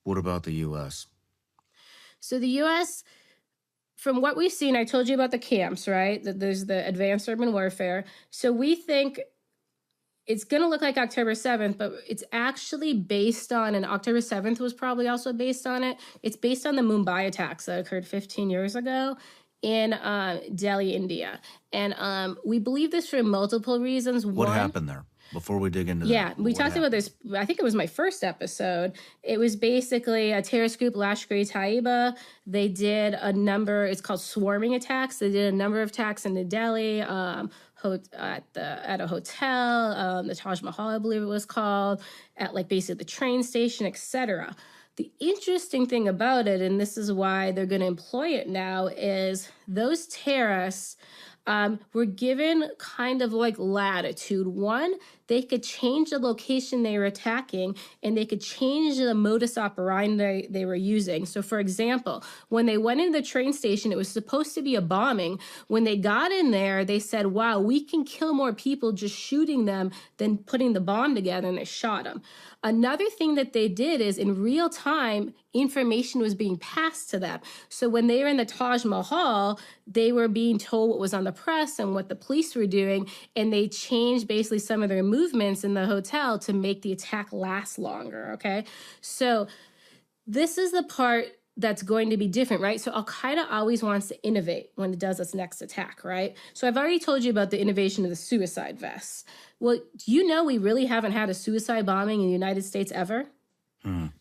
What about the U.S.? So the U.S., from what we've seen, I told you about the camps, right? That there's the advanced urban warfare. So we think it's going to look like October 7th, but it's actually based on, and October 7th was probably also based on it. It's based on the Mumbai attacks that occurred 15 years ago in Delhi, India. And we believe this for multiple reasons. What happened there? Before we dig into Yeah, that. we talked about this. I think it was my first episode. It was basically a terrorist group, Lashkar-e-Taiba. They did a number, it's called swarming attacks. They did a number of attacks into Delhi, at a hotel, the Taj Mahal, I believe it was called, at like basically the train station, etc. The interesting thing about it, and this is why they're going to employ it now, is those terrorists were given kind of like latitude. One, they could change the location they were attacking, and they could change the modus operandi they were using. So for example, when they went into the train station, it was supposed to be a bombing. When they got in there, they said, wow, we can kill more people just shooting them than putting the bomb together, and they shot them. Another thing that they did is in real time, information was being passed to them. So when they were in the Taj Mahal, they were being told what was on the press and what the police were doing, and they changed basically some of their movements in the hotel to make the attack last longer, okay? So this is the part that's going to be different, right? So Al-Qaeda always wants to innovate when it does its next attack, right? So I've already told you about the innovation of the suicide vests. Well, do you know we really haven't had a suicide bombing in the United States ever?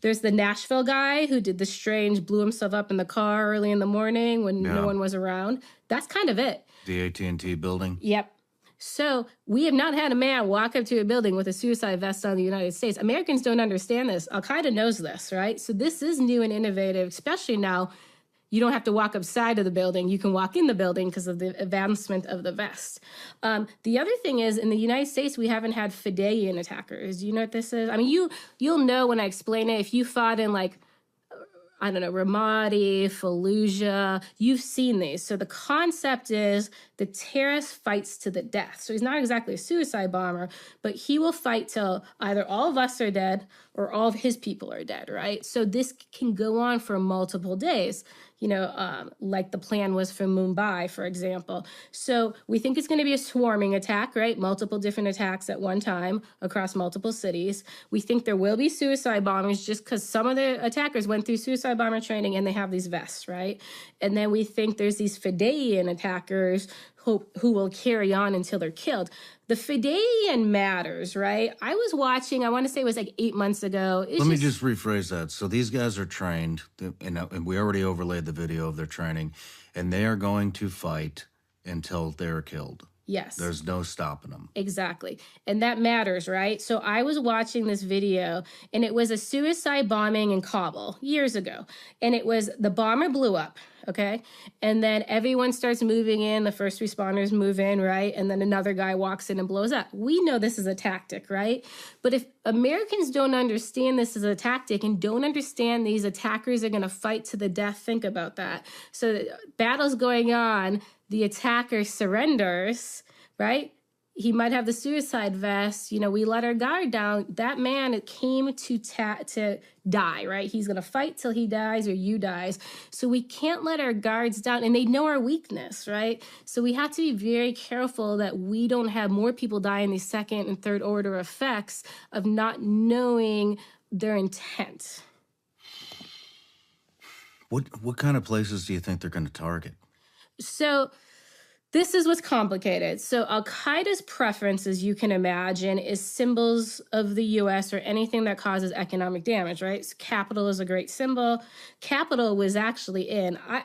There's the Nashville guy who did the strange, blew himself up in the car early in the morning when no one was around. That's kind of it. The AT&T building? Yep. So we have not had a man walk up to a building with a suicide vest on in the United States. Americans don't understand this. Al-Qaeda knows this, right? So this is new and innovative, especially now. You don't have to walk upside of the building. You can walk in the building because of the advancement of the vest. The other thing is, in the United States, we haven't had Fedayeen attackers. Do you know what this is? I mean, you'll know when I explain it. If you fought in, like, I don't know, Ramadi, Fallujah, you've seen these. So the concept is the terrorist fights to the death. So he's not exactly a suicide bomber, but he will fight till either all of us are dead or all of his people are dead, right? So this can go on for multiple days, like the plan was for Mumbai, for example. So we think it's going to be a swarming attack, right? Multiple different attacks at one time across multiple cities. We think there will be suicide bombers just because some of the attackers went through suicide bomber training and they have these vests, right? And then we think there's these Fedayeen attackers who will carry on until they're killed. The Fedayeen matters, right? I was watching, I want to say it was like 8 months ago. Let me just rephrase that. So these guys are trained, and we already overlaid the video of their training, and they are going to fight until they're killed. Yes. There's no stopping them. Exactly. And that matters, right? So I was watching this video, and it was a suicide bombing in Kabul years ago. And it was the bomber blew up, okay? And then everyone starts moving in. The first responders move in, right? And then another guy walks in and blows up. We know this is a tactic, right? But if Americans don't understand this as a tactic and don't understand these attackers are going to fight to the death, think about that. So battle's going on. The attacker surrenders, right? He might have the suicide vest. We let our guard down. That man came to die, right? He's going to fight till he dies or you dies. So we can't let our guards down. And they know our weakness, right? So we have to be very careful that we don't have more people die in these second and third order effects of not knowing their intent. What kind of places do you think they're going to target? So this is what's complicated. So Al-Qaeda's preference, as you can imagine, is symbols of the U.S. or anything that causes economic damage, right? So Capitol is a great symbol. Capitol was actually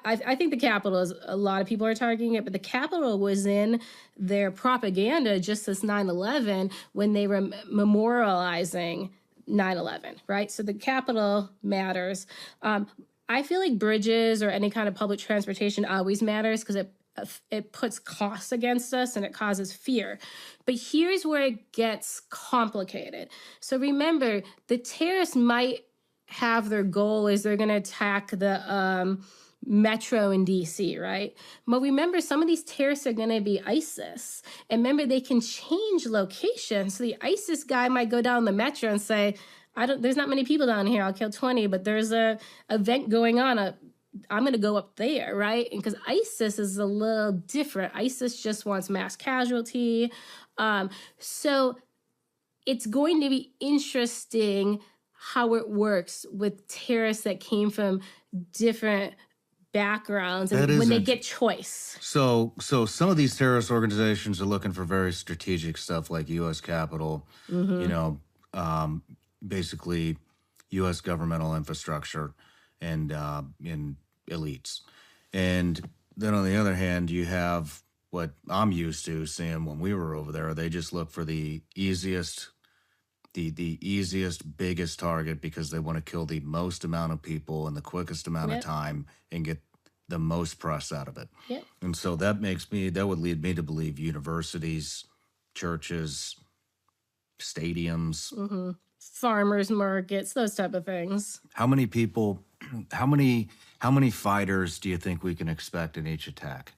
I think the Capitol is, a lot of people are targeting it, but the Capitol was in their propaganda just as 9/11 when they were memorializing 9/11, right? So the Capitol matters. I feel like bridges or any kind of public transportation always matters because it puts costs against us and it causes fear. But here's where it gets complicated. So remember, the terrorists might have their goal is they're going to attack the metro in DC, right? But remember, some of these terrorists are going to be ISIS. And remember, they can change location. So the ISIS guy might go down the metro and say, there's not many people down here. I'll kill 20, but there's a event going on. I'm going to go up there, right? And because ISIS is a little different. ISIS just wants mass casualty. So it's going to be interesting how it works with terrorists that came from different backgrounds and when they get choice. So some of these terrorist organizations are looking for very strategic stuff like U.S. Capitol, you know, basically U.S. governmental infrastructure and in elites. And then on the other hand, you have what I'm used to seeing when we were over there. They just look for the easiest, biggest target because they want to kill the most amount of people in the quickest amount of time and get the most press out of it. Yep. And so that would lead me to believe universities, churches, stadiums, farmers markets, those type of things. How many people, how many fighters do you think we can expect in each attack?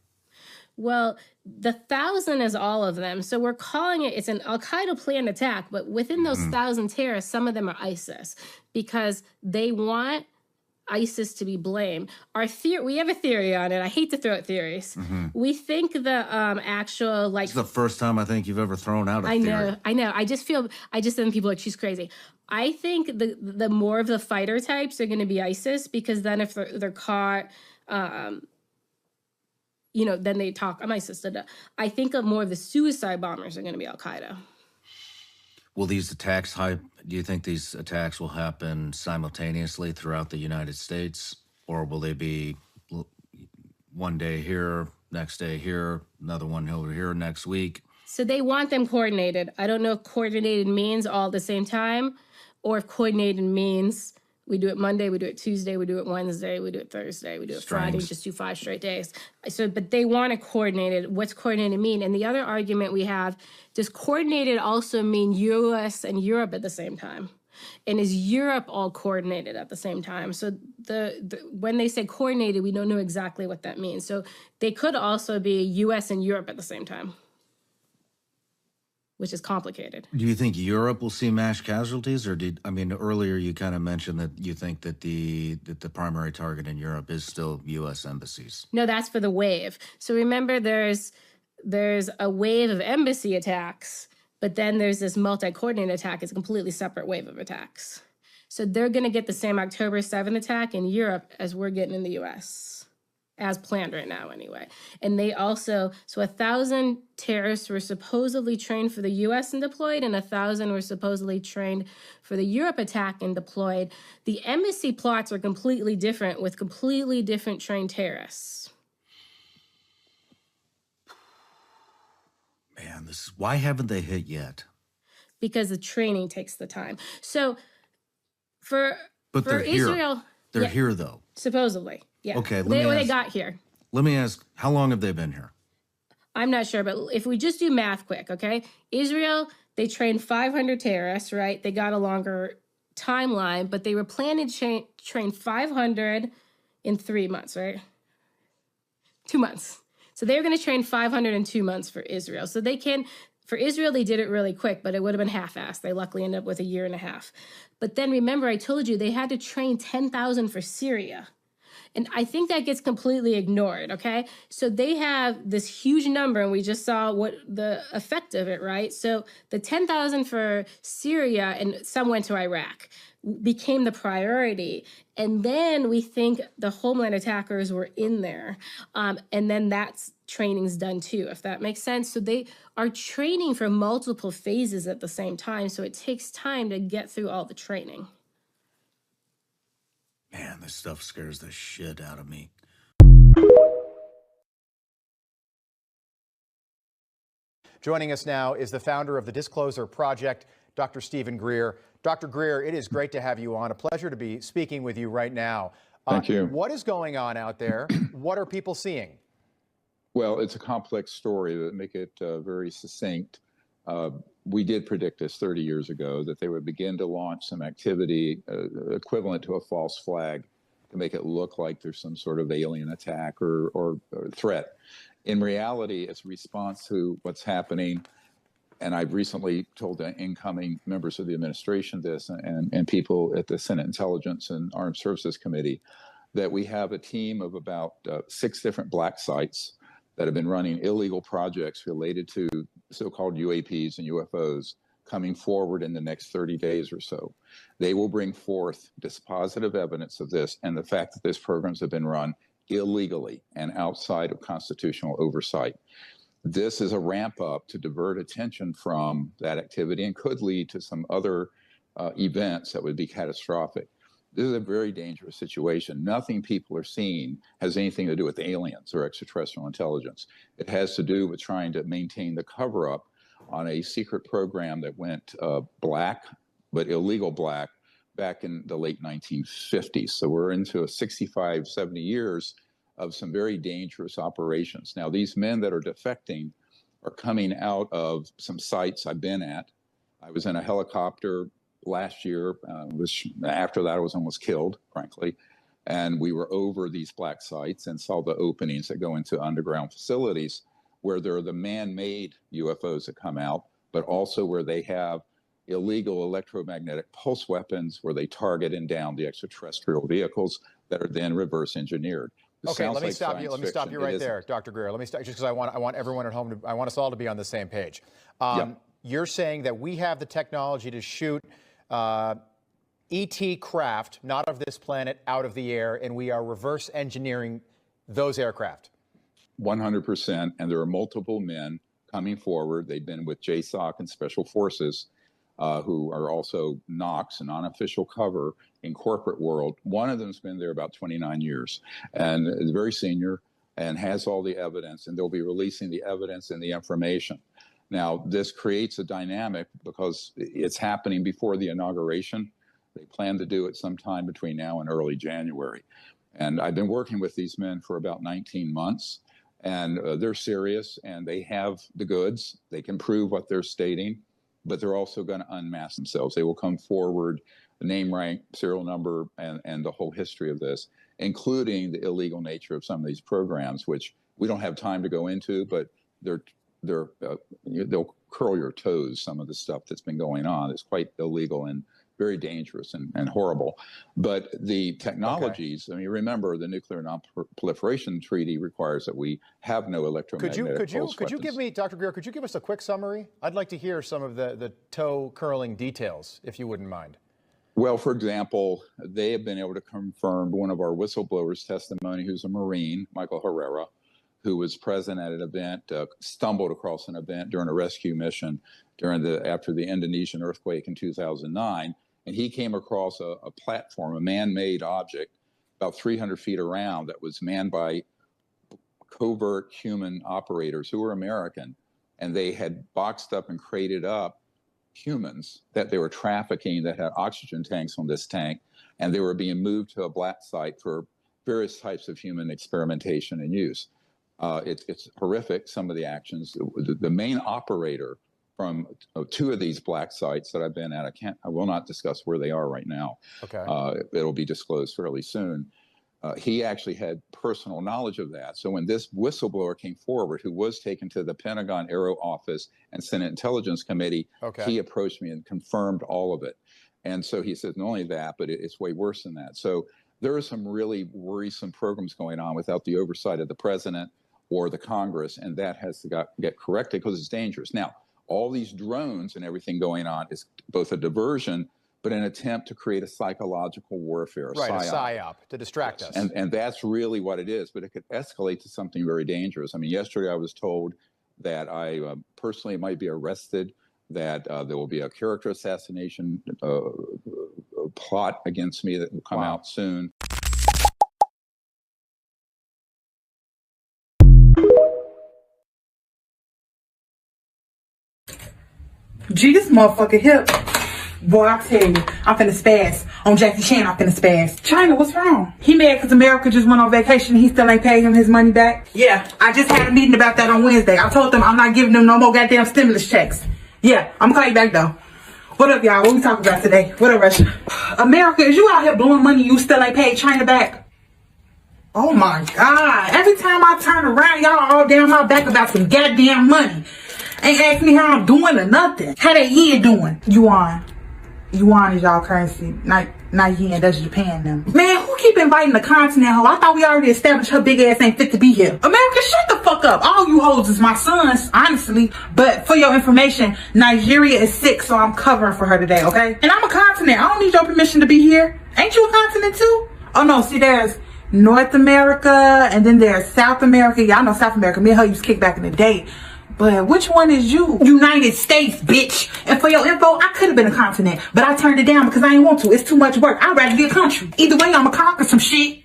Well, the 1,000 is all of them. So we're calling it's an Al-Qaeda planned attack, but within those 1,000 terrorists, some of them are ISIS because they want ISIS to be blamed. We have a theory on it. I hate to throw out theories. We think the actual like. It's the first time I think you've ever thrown out a theory. I know. I just think people like she's crazy. I think the more of the fighter types are going to be ISIS because then if they're caught, you know, then they talk. I'm ISIS. I think more of the suicide bombers are going to be Al Qaeda. Will these attacks do you think these attacks will happen simultaneously throughout the United States, or will they be one day here, next day here, another one over here next week? So they want them coordinated. I don't know if coordinated means all at the same time, or if coordinated means we do it Monday, we do it Tuesday, we do it Wednesday, we do it Thursday, we do it Friday, just do 5 straight days. So, but they want it coordinated. What's coordinated mean? And the other argument we have, does coordinated also mean US and Europe at the same time? And is Europe all coordinated at the same time? So when they say coordinated, we don't know exactly what that means. So they could also be US and Europe at the same time, which is complicated. Do you think Europe will see mass casualties, or earlier you kind of mentioned that you think that the primary target in Europe is still U.S. embassies? No, that's for the wave. So remember, there's a wave of embassy attacks, but then there's this multi-coordinated attack. It's a completely separate wave of attacks. So they're going to get the same October 7th attack in Europe as we're getting in the U.S., as planned right now anyway. And they also, so 1,000 terrorists were supposedly trained for the US and deployed, and 1,000 were supposedly trained for the Europe attack and deployed. The embassy plots are completely different with completely different trained terrorists. Man, why haven't they hit yet? Because the training takes the time. So for they're Israel, here. They're here though. Supposedly. Yeah. Okay. They got here. Let me ask, how long have they been here? I'm not sure, but if we just do math quick, okay? Israel, they trained 500 terrorists, right? They got a longer timeline, but they were planning to train 500 in 3 months, right? 2 months. So they were going to train 500 in 2 months for Israel. So for Israel, they did it really quick, but it would have been half-assed. They luckily ended up with 1.5 years. But then remember, I told you they had to train 10,000 for Syria. And I think that gets completely ignored, okay? So they have this huge number, and we just saw what the effect of it, right? So the 10,000 for Syria, and some went to Iraq, became the priority. And then we think the homeland attackers were in there. And then that's training's done too, if that makes sense. So they are training for multiple phases at the same time. So it takes time to get through all the training. Man, this stuff scares the shit out of me. Joining us now is the founder of the Disclosure Project, Dr. Stephen Greer. Dr. Greer, it is great to have you on. A pleasure to be speaking with you right now. Thank you. What is going on out there? What are people seeing? Well, it's a complex story that make it very succinct. We did predict this 30 years ago, that they would begin to launch some activity equivalent to a false flag to make it look like there's some sort of alien attack or threat. In reality, it's a response to what's happening and I've recently told the incoming members of the administration this and people at the Senate Intelligence and Armed Services Committee that we have a team of about 6 different black sites that have been running illegal projects related to so-called UAPs and UFOs coming forward in the next 30 days or so. They will bring forth dispositive evidence of this and the fact that these programs have been run illegally and outside of constitutional oversight. This is a ramp up to divert attention from that activity and could lead to some other events that would be catastrophic. This is a very dangerous situation. Nothing people are seeing has anything to do with aliens or extraterrestrial intelligence. It has to do with trying to maintain the cover-up on a secret program that went black, but illegal black, back in the late 1950s. So we're into 65, 70 years of some very dangerous operations. Now, these men that are defecting are coming out of some sites I've been at. I was in a helicopter last year, which after that I was almost killed, frankly. And we were over these black sites and saw the openings that go into underground facilities where there are the man-made UFOs that come out, but also where they have illegal electromagnetic pulse weapons where they target and down the extraterrestrial vehicles that are then reverse engineered. Okay, let me stop you. Let me stop you right there, Dr. Greer. Let me start just because I want everyone at home I want us all to be on the same page. You're saying that we have the technology to shoot ET craft, not of this planet, out of the air, and we are reverse engineering those aircraft. 100%, and there are multiple men coming forward. They've been with JSOC and Special Forces, who are also NOCs, an unofficial cover in corporate world. One of them's been there about 29 years and is very senior and has all the evidence, and they'll be releasing the evidence and the information. Now, this creates a dynamic because it's happening before the inauguration. They plan to do it sometime between now and early January. And I've been working with these men for about 19 months. And they're serious and they have the goods. They can prove what they're stating, but they're also going to unmask themselves. They will come forward, the name, rank, serial number, and the whole history of this, including the illegal nature of some of these programs, which we don't have time to go into, but they'll curl your toes, some of the stuff that's been going on. It's quite illegal and very dangerous and horrible. But the technologies, I mean, remember the Nuclear Non-Proliferation Treaty requires that we have no electromagnetic pulse weapons. Could you give me, Dr. Greer, could you give us a quick summary? I'd like to hear some of the toe-curling details, if you wouldn't mind. Well, for example, they have been able to confirm one of our whistleblowers' testimony, who's a Marine, Michael Herrera, who was present at an event, stumbled across an event during a rescue mission after the Indonesian earthquake in 2009. And he came across a platform, a man-made object, about 300 feet around that was manned by covert human operators who were American. And they had boxed up and crated up humans that they were trafficking that had oxygen tanks on this tank. And they were being moved to a black site for various types of human experimentation and use. It's horrific, some of the actions. The main operator from 2 of these black sites that I've been at, I will not discuss where they are right now. Okay. It'll be disclosed fairly soon. He actually had personal knowledge of that. So when this whistleblower came forward, who was taken to the Pentagon Aero Office and Senate Intelligence Committee, he approached me and confirmed all of it. And so he said, not only that, but it's way worse than that. So there are some really worrisome programs going on without the oversight of the president or the Congress, and that has to get corrected because it's dangerous. Now, all these drones and everything going on is both a diversion, but an attempt to create a psychological warfare, right, a psyop to distract us. And that's really what it is, but it could escalate to something very dangerous. I mean, yesterday I was told that I personally might be arrested, that there will be a character assassination plot against me that will come out soon. Gee, this motherfucker hip. Boy, I tell you, I'm finna spaz. On Jackie Chan, I'm finna spaz. China, what's wrong? He mad because America just went on vacation and he still ain't paid him his money back? Yeah, I just had a meeting about that on Wednesday. I told them I'm not giving them no more goddamn stimulus checks. Yeah, I'm gonna call you back though. What up, y'all? What we talking about today? What up, Russia? America, is you out here blowing money you still ain't paid China back? Oh my God. Every time I turn around, y'all all down my back about some goddamn money. Ain't asked me how I'm doing or nothing. How that yen doing? Yuan. Yuan is y'all currency. Not yen, that's Japan now. Man, who keep inviting the continent hoe? I thought we already established her big ass ain't fit to be here. America, shut the fuck up. All you hoes is my sons, honestly. But for your information, Nigeria is sick, so I'm covering for her today, okay? And I'm a continent. I don't need your permission to be here. Ain't you a continent too? Oh no, see there's North America, and then there's South America. Y'all know South America. Me and her used to kick back in the day. But which one is you? United States, bitch. And for your info, I could have been a continent, but I turned it down because I didn't want to. It's too much work. I'd rather be a country. Either way, I'ma conquer some shit.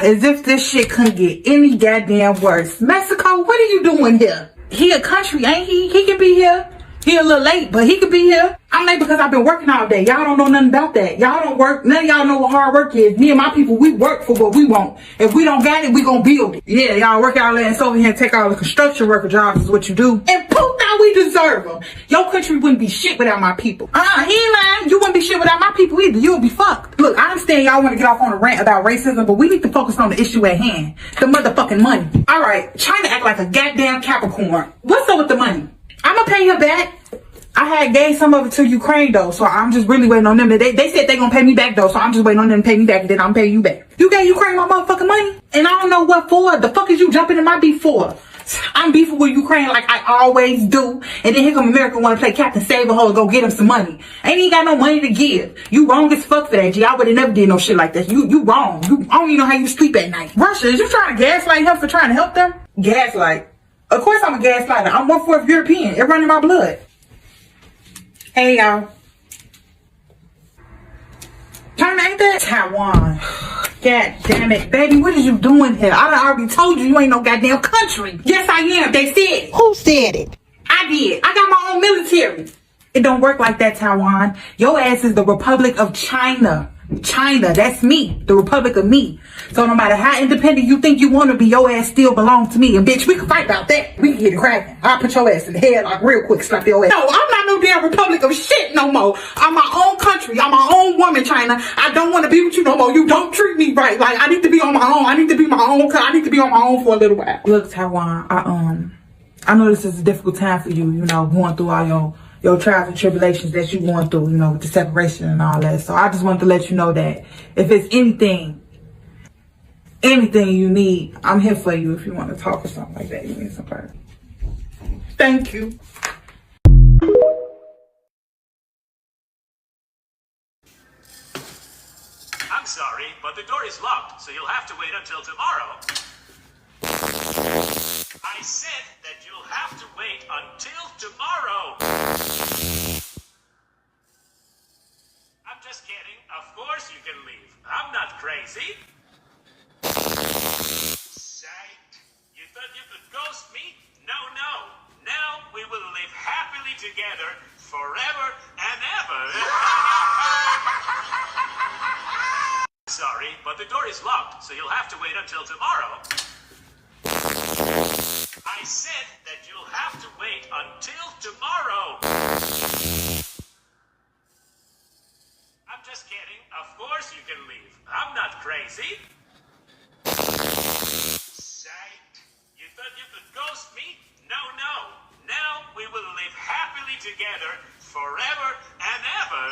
As if this shit couldn't get any goddamn worse. Mexico, what are you doing here? He a country, ain't he? He can be here. He a little late, but he could be here. I'm late because I've been working all day. Y'all don't know nothing about that. Y'all don't work. None of y'all know what hard work is. Me and my people, we work for what we want. If we don't got it, we gonna build it. Yeah, y'all work y'all ass over here and take all the construction worker jobs is what you do. And poof, now we deserve them. Your country wouldn't be shit without my people. He ain't lying. You wouldn't be shit without my people either. You would be fucked. Look, I understand y'all want to get off on a rant about racism, but we need to focus on the issue at hand. The motherfucking money. All right, China act like a goddamn Capricorn. What's up with the money? I'ma pay her back. I had gave some of it to Ukraine though, so I'm just really waiting on them. They said they gonna pay me back though, so I'm just waiting on them to pay me back and then I'm paying you back. You gave Ukraine my motherfucking money? And I don't know what for. The fuck is you jumping in my beef for? I'm beefing with Ukraine like I always do. And then here come America wanna play Captain Save-A-Hole and go get him some money. Ain't even got no money to give. You wrong as fuck for that, G. I would've never did no shit like that. You wrong. I don't even know how you sleep at night. Russia, is you trying to gaslight him for trying to help them? Gaslight. Of course I'm a gaslighter. I'm 1/4 European. It run in my blood. Hey y'all. China ain't that? Taiwan. God damn it. Baby, what is you doing here? I done already told you ain't no goddamn country. Yes, I am. They said it. Who said it? I did. I got my own military. It don't work like that, Taiwan. Your ass is the Republic of China. China, that's me. The Republic of me. So no matter how independent you think you want to be, your ass still belongs to me. And bitch, we can fight about that. We can get it cracking. I'll put your ass in the head like real quick, slap your ass. No, I'm not no damn Republic of shit no more. I'm my own country. I'm my own woman, China. I don't want to be with you no more. You don't treat me right. Like, I need to be on my own. I need to be my own. I need to be on my own for a little while. Look, Taiwan, I know this is a difficult time for you, you know, going through all your trials and tribulations that you going through, you know, with the separation and all that. So I just wanted to let you know that if it's anything you need, I'm here for you if you want to talk or something like that. You need somebody. Thank you. I'm sorry, but the door is locked, so you'll have to wait until tomorrow. I said that you'll have to wait until tomorrow. I'm just kidding. Of course you can leave. I'm not crazy. Psych. You thought you could ghost me? No, no. Now we will live happily together forever and ever. Sorry, but the door is locked, so you'll have to wait until tomorrow. I said that you'll have to wait until tomorrow. I'm just kidding. Of course you can leave. I'm not crazy. Psych. You thought you could ghost me? No, no. Now we will live happily together forever and ever.